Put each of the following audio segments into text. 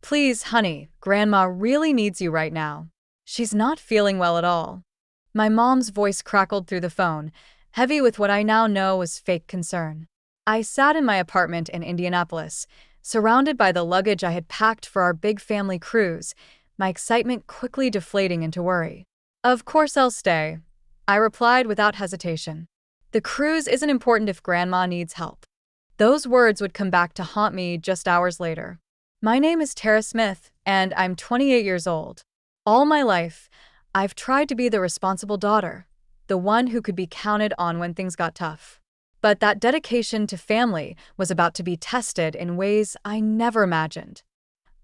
Please, honey, Grandma really needs you right now. She's not feeling well at all. My mom's voice crackled through the phone, heavy with what I now know was fake concern. I sat in my apartment in Indianapolis, surrounded by the luggage I had packed for our big family cruise, my excitement quickly deflating into worry. Of course I'll stay, I replied without hesitation. The cruise isn't important if Grandma needs help. Those words would come back to haunt me just hours later. My name is Tara Smith, and I'm 28 years old. All my life, I've tried to be the responsible daughter, the one who could be counted on when things got tough. But that dedication to family was about to be tested in ways I never imagined.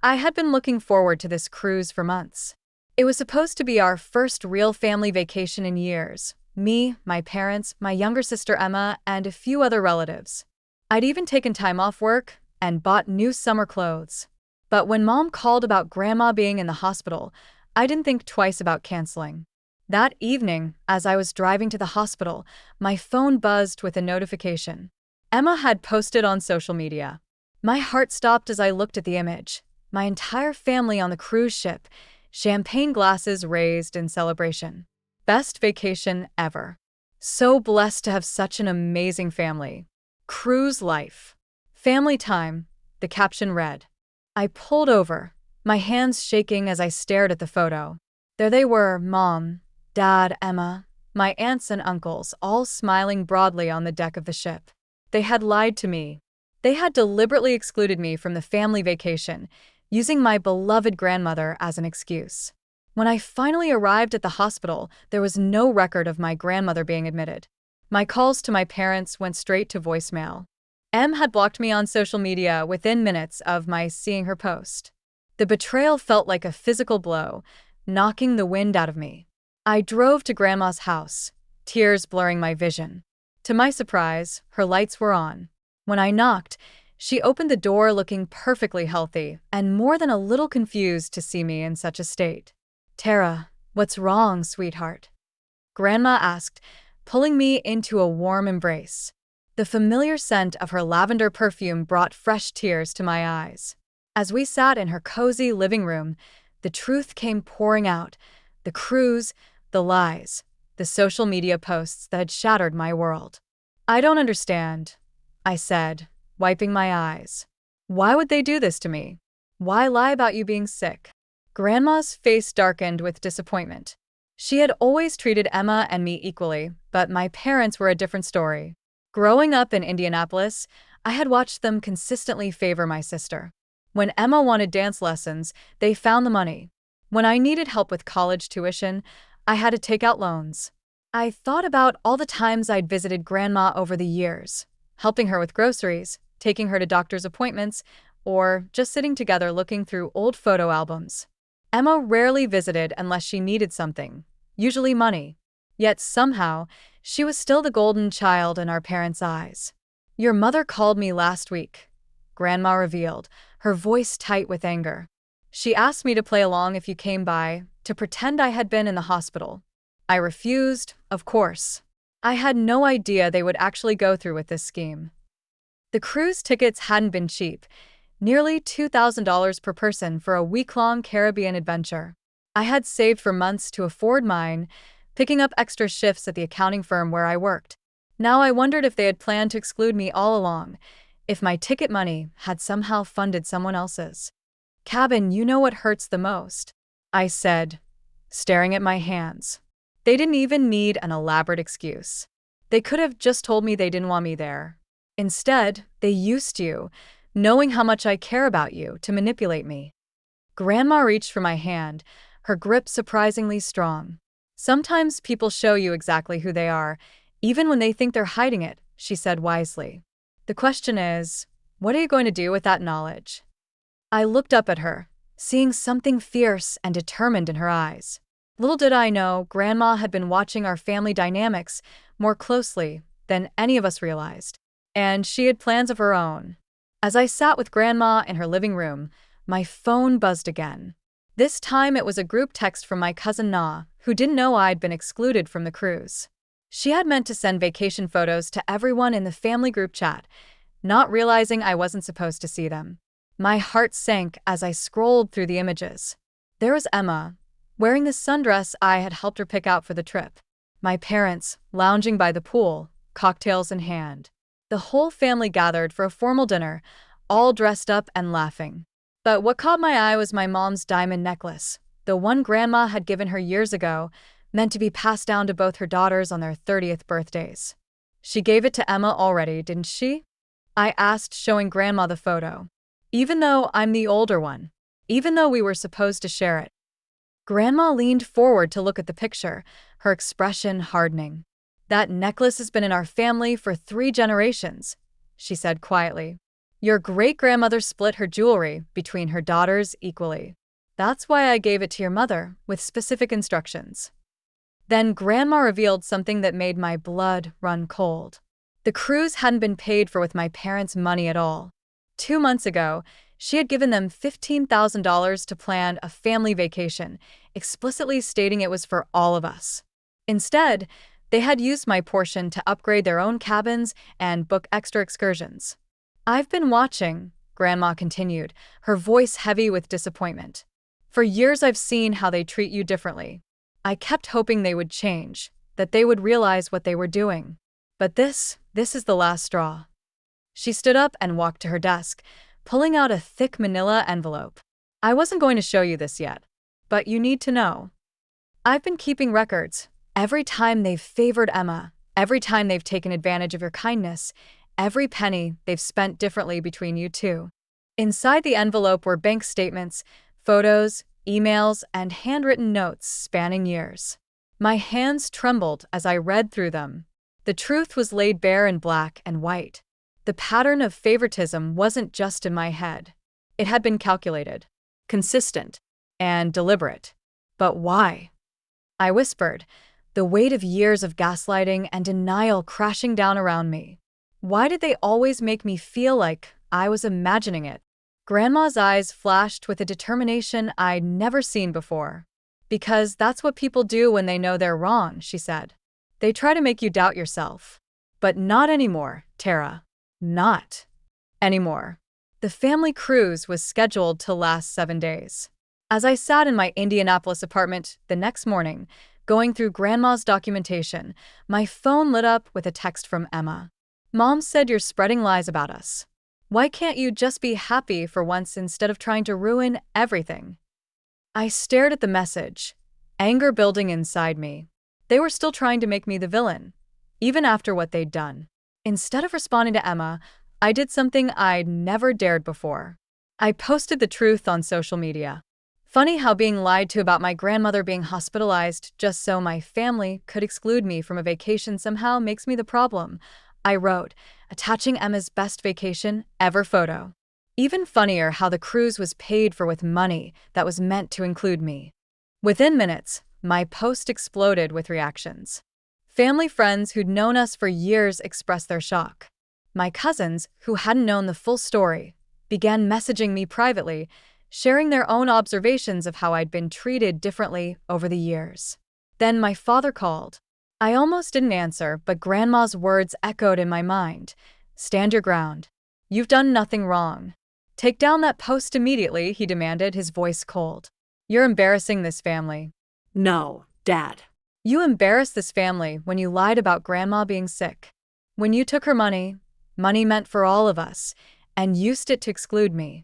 I had been looking forward to this cruise for months. It was supposed to be our first real family vacation in years. Me, my parents, my younger sister Emma, and a few other relatives. I'd even taken time off work and bought new summer clothes. But when Mom called about Grandma being in the hospital, I didn't think twice about canceling. That evening, as I was driving to the hospital, my phone buzzed with a notification. Emma had posted on social media. My heart stopped as I looked at the image. My entire family on the cruise ship, champagne glasses raised in celebration. Best vacation ever. So blessed to have such an amazing family. Cruise life. Family time, the caption read. I pulled over, my hands shaking as I stared at the photo. There they were, Mom, Dad, Emma, my aunts and uncles, all smiling broadly on the deck of the ship. They had lied to me. They had deliberately excluded me from the family vacation, using my beloved grandmother as an excuse. When I finally arrived at the hospital, there was no record of my grandmother being admitted. My calls to my parents went straight to voicemail. Em had blocked me on social media within minutes of my seeing her post. The betrayal felt like a physical blow, knocking the wind out of me. I drove to Grandma's house, tears blurring my vision. To my surprise, her lights were on. When I knocked, she opened the door looking perfectly healthy and more than a little confused to see me in such a state. Tara, what's wrong, sweetheart? Grandma asked, pulling me into a warm embrace. The familiar scent of her lavender perfume brought fresh tears to my eyes. As we sat in her cozy living room, the truth came pouring out. The cruise, the lies, the social media posts that had shattered my world. I don't understand, I said, wiping my eyes. Why would they do this to me? Why lie about you being sick? Grandma's face darkened with disappointment. She had always treated Emma and me equally, but my parents were a different story. Growing up in Indianapolis, I had watched them consistently favor my sister. When Emma wanted dance lessons, they found the money. When I needed help with college tuition, I had to take out loans. I thought about all the times I'd visited Grandma over the years, helping her with groceries, taking her to doctor's appointments, or just sitting together looking through old photo albums. Emma rarely visited unless she needed something, usually money. Yet somehow, she was still the golden child in our parents' eyes. Your mother called me last week, Grandma revealed, her voice tight with anger. She asked me to play along if you came by, to pretend I had been in the hospital. I refused, of course. I had no idea they would actually go through with this scheme. The cruise tickets hadn't been cheap, nearly $2,000 per person for a week-long Caribbean adventure. I had saved for months to afford mine, picking up extra shifts at the accounting firm where I worked. Now I wondered if they had planned to exclude me all along, if my ticket money had somehow funded someone else's. Cabin, you know what hurts the most, I said, staring at my hands. They didn't even need an elaborate excuse. They could have just told me they didn't want me there. Instead, they used you, knowing how much I care about you, to manipulate me. Grandma reached for my hand, her grip surprisingly strong. Sometimes people show you exactly who they are, even when they think they're hiding it, she said wisely. The question is, what are you going to do with that knowledge? I looked up at her, seeing something fierce and determined in her eyes. Little did I know, Grandma had been watching our family dynamics more closely than any of us realized. And she had plans of her own. As I sat with Grandma in her living room, my phone buzzed again. This time it was a group text from my cousin Na, who didn't know I'd been excluded from the cruise. She had meant to send vacation photos to everyone in the family group chat, not realizing I wasn't supposed to see them. My heart sank as I scrolled through the images. There was Emma, wearing the sundress I had helped her pick out for the trip. My parents, lounging by the pool, cocktails in hand. The whole family gathered for a formal dinner, all dressed up and laughing. But what caught my eye was my mom's diamond necklace, the one Grandma had given her years ago, meant to be passed down to both her daughters on their 30th birthdays. She gave it to Emma already, didn't she? I asked, showing Grandma the photo. Even though I'm the older one. Even though we were supposed to share it. Grandma leaned forward to look at the picture, her expression hardening. That necklace has been in our family for 3 generations, she said quietly. Your great-grandmother split her jewelry between her daughters equally. That's why I gave it to your mother, with specific instructions. Then Grandma revealed something that made my blood run cold. The cruise hadn't been paid for with my parents' money at all. 2 months ago, she had given them $15,000 to plan a family vacation, explicitly stating it was for all of us. Instead, they had used my portion to upgrade their own cabins and book extra excursions. I've been watching, Grandma continued, her voice heavy with disappointment. For years I've seen how they treat you differently. I kept hoping they would change, that they would realize what they were doing. But this is the last straw. She stood up and walked to her desk, pulling out a thick manila envelope. I wasn't going to show you this yet, but you need to know. I've been keeping records. Every time they've favored Emma, every time they've taken advantage of your kindness, every penny they've spent differently between you two. Inside the envelope were bank statements, photos, emails, and handwritten notes spanning years. My hands trembled as I read through them. The truth was laid bare in black and white. The pattern of favoritism wasn't just in my head. It had been calculated, consistent, and deliberate. But why? I whispered, the weight of years of gaslighting and denial crashing down around me. Why did they always make me feel like I was imagining it? Grandma's eyes flashed with a determination I'd never seen before. Because that's what people do when they know they're wrong, she said. They try to make you doubt yourself. But not anymore, Tara. Not anymore. The family cruise was scheduled to last 7 days. As I sat in my Indianapolis apartment the next morning, going through Grandma's documentation, my phone lit up with a text from Emma. Mom said you're spreading lies about us. Why can't you just be happy for once instead of trying to ruin everything? I stared at the message, anger building inside me. They were still trying to make me the villain, even after what they'd done. Instead of responding to Emma, I did something I'd never dared before. I posted the truth on social media. Funny how being lied to about my grandmother being hospitalized just so my family could exclude me from a vacation somehow makes me the problem, I wrote, attaching Emma's best vacation ever photo. Even funnier how the cruise was paid for with money that was meant to include me. Within minutes, my post exploded with reactions. Family friends who'd known us for years expressed their shock. My cousins, who hadn't known the full story, began messaging me privately, sharing their own observations of how I'd been treated differently over the years. Then my father called. I almost didn't answer, but Grandma's words echoed in my mind. Stand your ground. You've done nothing wrong. Take down that post immediately, he demanded, his voice cold. You're embarrassing this family. No, Dad. You embarrassed this family when you lied about Grandma being sick. When you took her money meant for all of us, and used it to exclude me.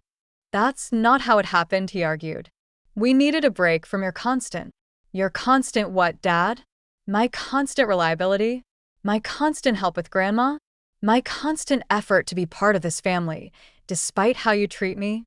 That's not how it happened, he argued. We needed a break from your constant. Your constant what, Dad? My constant reliability? My constant help with Grandma? My constant effort to be part of this family, despite how you treat me?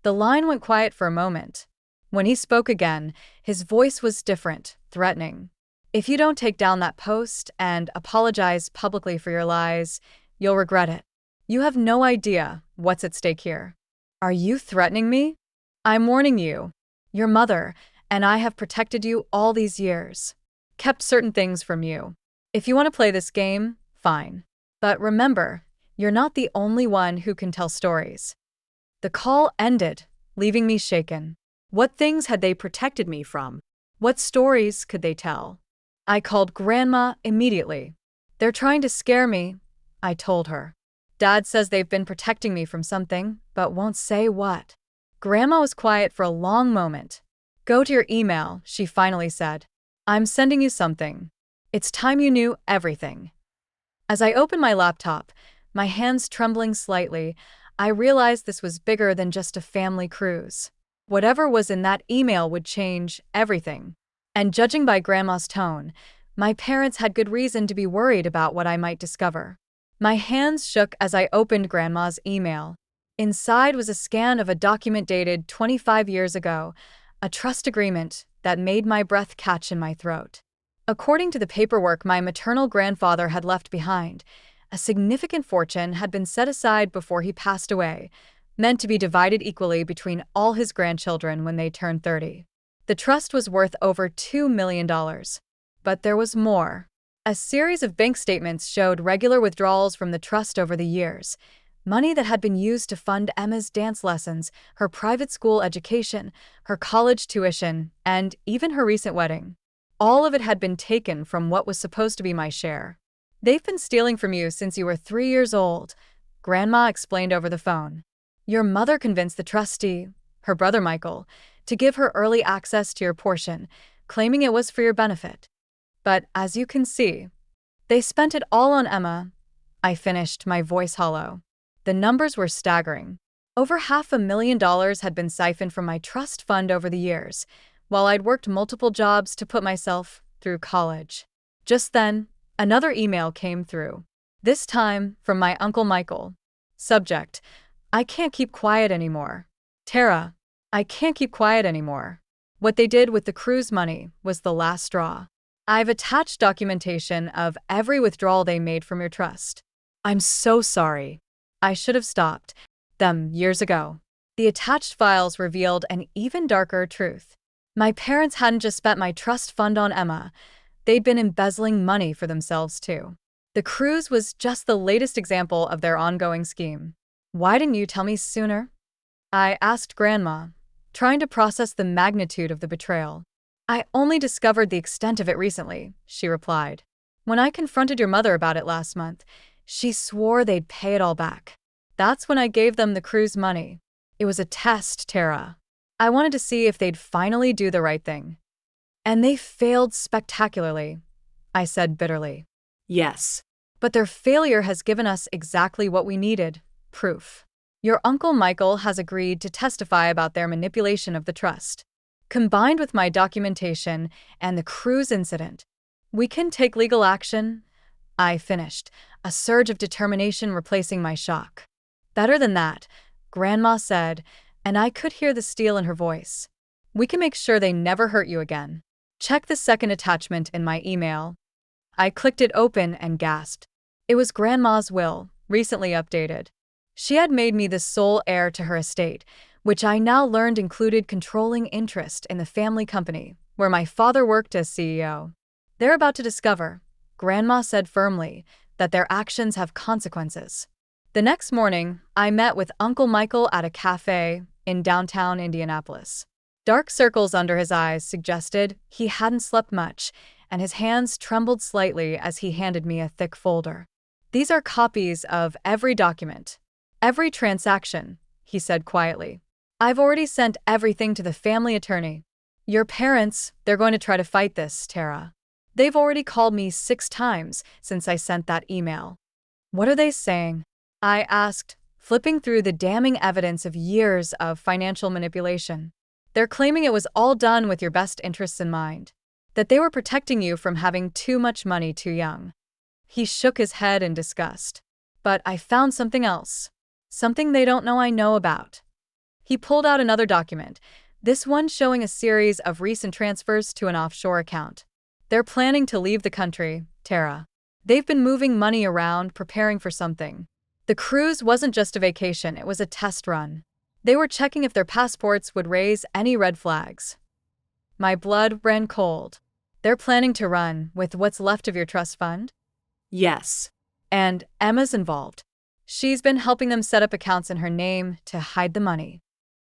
The line went quiet for a moment. When he spoke again, his voice was different, threatening. If you don't take down that post and apologize publicly for your lies, you'll regret it. You have no idea what's at stake here. Are you threatening me? I'm warning you. Your mother and I have protected you all these years. Kept certain things from you. If you want to play this game, fine. But remember, you're not the only one who can tell stories. The call ended, leaving me shaken. What things had they protected me from? What stories could they tell? I called Grandma immediately. They're trying to scare me, I told her. Dad says they've been protecting me from something, but won't say what. Grandma was quiet for a long moment. Go to your email, she finally said. I'm sending you something. It's time you knew everything. As I opened my laptop, my hands trembling slightly, I realized this was bigger than just a family cruise. Whatever was in that email would change everything. And judging by Grandma's tone, my parents had good reason to be worried about what I might discover. My hands shook as I opened Grandma's email. Inside was a scan of a document dated 25 years ago, a trust agreement that made my breath catch in my throat. According to the paperwork my maternal grandfather had left behind, a significant fortune had been set aside before he passed away, meant to be divided equally between all his grandchildren when they turned 30. The trust was worth over $2 million. But there was more. A series of bank statements showed regular withdrawals from the trust over the years, money that had been used to fund Emma's dance lessons, her private school education, her college tuition, and even her recent wedding. All of it had been taken from what was supposed to be my share. They've been stealing from you since you were 3 years old, Grandma explained over the phone. Your mother convinced the trustee, her brother Michael, to give her early access to your portion, claiming it was for your benefit. But as you can see, they spent it all on Emma. I finished, my voice hollow. The numbers were staggering. Over $500,000 had been siphoned from my trust fund over the years, while I'd worked multiple jobs to put myself through college. Just then, another email came through. This time from my Uncle Michael. Subject: I can't keep quiet anymore. Tara, I can't keep quiet anymore. What they did with the cruise money was the last straw. I've attached documentation of every withdrawal they made from your trust. I'm so sorry. I should have stopped them years ago. The attached files revealed an even darker truth. My parents hadn't just spent my trust fund on Emma, they'd been embezzling money for themselves too. The cruise was just the latest example of their ongoing scheme. Why didn't you tell me sooner? I asked Grandma, trying to process the magnitude of the betrayal. I only discovered the extent of it recently, she replied. When I confronted your mother about it last month, she swore they'd pay it all back. That's when I gave them the cruise money. It was a test, Tara. I wanted to see if they'd finally do the right thing. And they failed spectacularly, I said bitterly. Yes. But their failure has given us exactly what we needed: proof. Your Uncle Michael has agreed to testify about their manipulation of the trust. Combined with my documentation and the cruise incident, we can take legal action, I finished, a surge of determination replacing my shock. Better than that, Grandma said, and I could hear the steel in her voice. We can make sure they never hurt you again. Check the second attachment in my email. I clicked it open and gasped. It was Grandma's will, recently updated. She had made me the sole heir to her estate, which I now learned included controlling interest in the family company, where my father worked as CEO. They're about to discover, Grandma said firmly, that their actions have consequences. The next morning, I met with Uncle Michael at a cafe in downtown Indianapolis. Dark circles under his eyes suggested he hadn't slept much, and his hands trembled slightly as he handed me a thick folder. These are copies of every document, every transaction, he said quietly. I've already sent everything to the family attorney. Your parents, they're going to try to fight this, Tara. They've already called me 6 times since I sent that email. What are they saying? I asked, flipping through the damning evidence of years of financial manipulation. They're claiming it was all done with your best interests in mind, that they were protecting you from having too much money too young. He shook his head in disgust. But I found something else. Something they don't know I know about. He pulled out another document, this one showing a series of recent transfers to an offshore account. They're planning to leave the country, Tara. They've been moving money around, preparing for something. The cruise wasn't just a vacation, it was a test run. They were checking if their passports would raise any red flags. My blood ran cold. They're planning to run with what's left of your trust fund? Yes. And Emma's involved. She's been helping them set up accounts in her name to hide the money.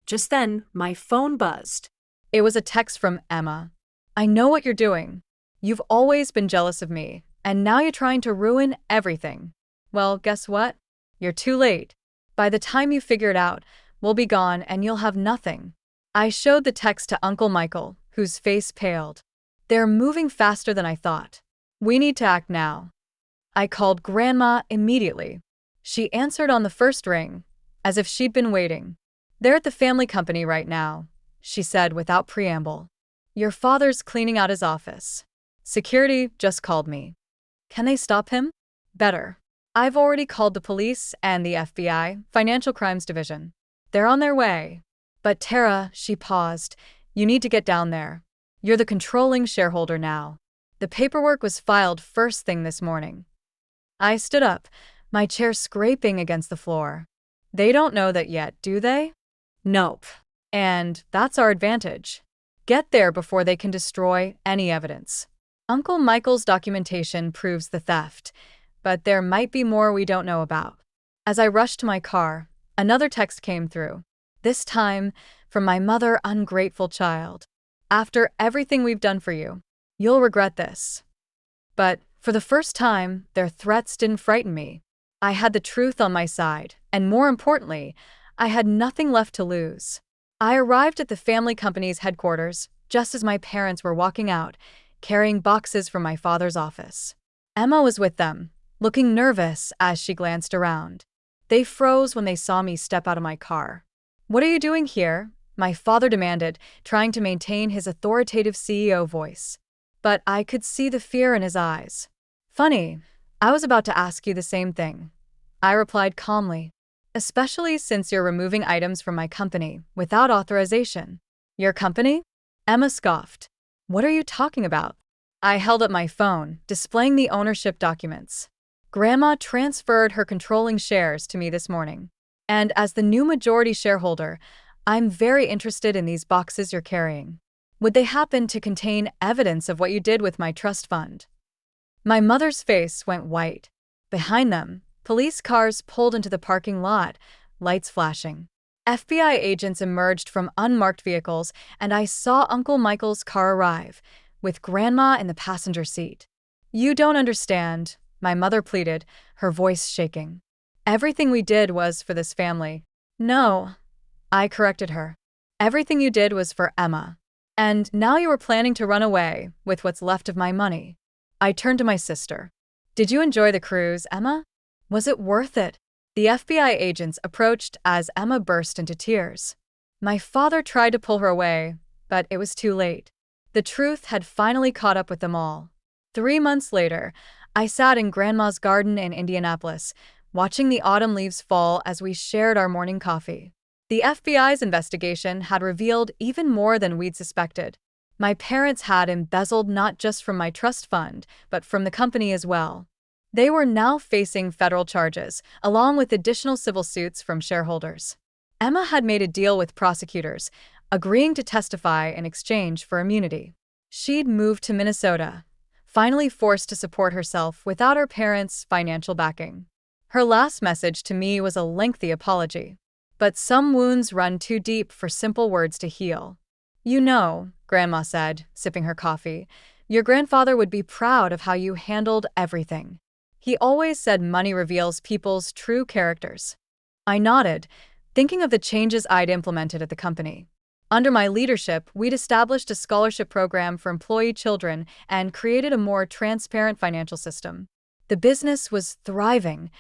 Just then, my phone buzzed. It was a text from Emma. I know what you're doing. You've always been jealous of me, and now you're trying to ruin everything. Well, guess what? You're too late. By the time you figure it out, we'll be gone and you'll have nothing. I showed the text to Uncle Michael, whose face paled. They're moving faster than I thought. We need to act now. I called Grandma immediately. She answered on the first ring, as if she'd been waiting. They're at the family company right now, she said without preamble. Your father's cleaning out his office. Security just called me. Can they stop him? Better. I've already called the police and the FBI, Financial Crimes Division. They're on their way. But Tara, she paused, you need to get down there. You're the controlling shareholder now. The paperwork was filed first thing this morning. I stood up, my chair scraping against the floor. They don't know that yet, do they? Nope. And that's our advantage. Get there before they can destroy any evidence. Uncle Michael's documentation proves the theft, but there might be more we don't know about. As I rushed to my car, another text came through. This time, from my mother, ungrateful child. After everything we've done for you, you'll regret this. But for the first time, their threats didn't frighten me. I had the truth on my side, and more importantly, I had nothing left to lose. I arrived at the family company's headquarters just as my parents were walking out, carrying boxes from my father's office. Emma was with them, looking nervous as she glanced around. They froze when they saw me step out of my car. What are you doing here? My father demanded, trying to maintain his authoritative CEO voice. But I could see the fear in his eyes. Funny, I was about to ask you the same thing. I replied calmly. Especially since you're removing items from my company without authorization. Your company? Emma scoffed. What are you talking about? I held up my phone, displaying the ownership documents. Grandma transferred her controlling shares to me this morning. And as the new majority shareholder, I'm very interested in these boxes you're carrying. Would they happen to contain evidence of what you did with my trust fund? My mother's face went white. Behind them, police cars pulled into the parking lot, lights flashing. FBI agents emerged from unmarked vehicles, and I saw Uncle Michael's car arrive, with Grandma in the passenger seat. You don't understand, my mother pleaded, her voice shaking. Everything we did was for this family. No, I corrected her. Everything you did was for Emma. And now you are planning to run away with what's left of my money. I turned to my sister. Did you enjoy the cruise, Emma? Was it worth it? The FBI agents approached as Emma burst into tears. My father tried to pull her away, but it was too late. The truth had finally caught up with them all. 3 months later, I sat in Grandma's garden in Indianapolis, watching the autumn leaves fall as we shared our morning coffee. The FBI's investigation had revealed even more than we'd suspected. My parents had embezzled not just from my trust fund, but from the company as well. They were now facing federal charges, along with additional civil suits from shareholders. Emma had made a deal with prosecutors, agreeing to testify in exchange for immunity. She'd moved to Minnesota, finally forced to support herself without her parents' financial backing. Her last message to me was a lengthy apology. But some wounds run too deep for simple words to heal. You know, Grandma said, sipping her coffee, your grandfather would be proud of how you handled everything. He always said money reveals people's true characters. I nodded, thinking of the changes I'd implemented at the company. Under my leadership, we'd established a scholarship program for employee children and created a more transparent financial system. The business was thriving,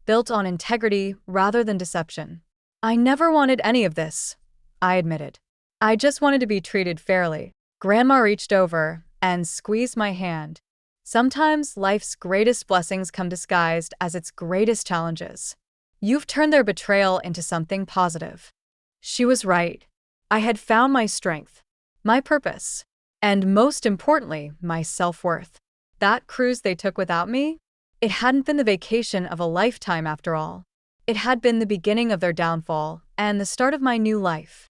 built on integrity rather than deception. I never wanted any of this, I admitted. I just wanted to be treated fairly. Grandma reached over and squeezed my hand. Sometimes life's greatest blessings come disguised as its greatest challenges. You've turned their betrayal into something positive. She was right. I had found my strength, my purpose, and most importantly, my self-worth. That cruise they took without me? It hadn't been the vacation of a lifetime after all. It had been the beginning of their downfall and the start of my new life.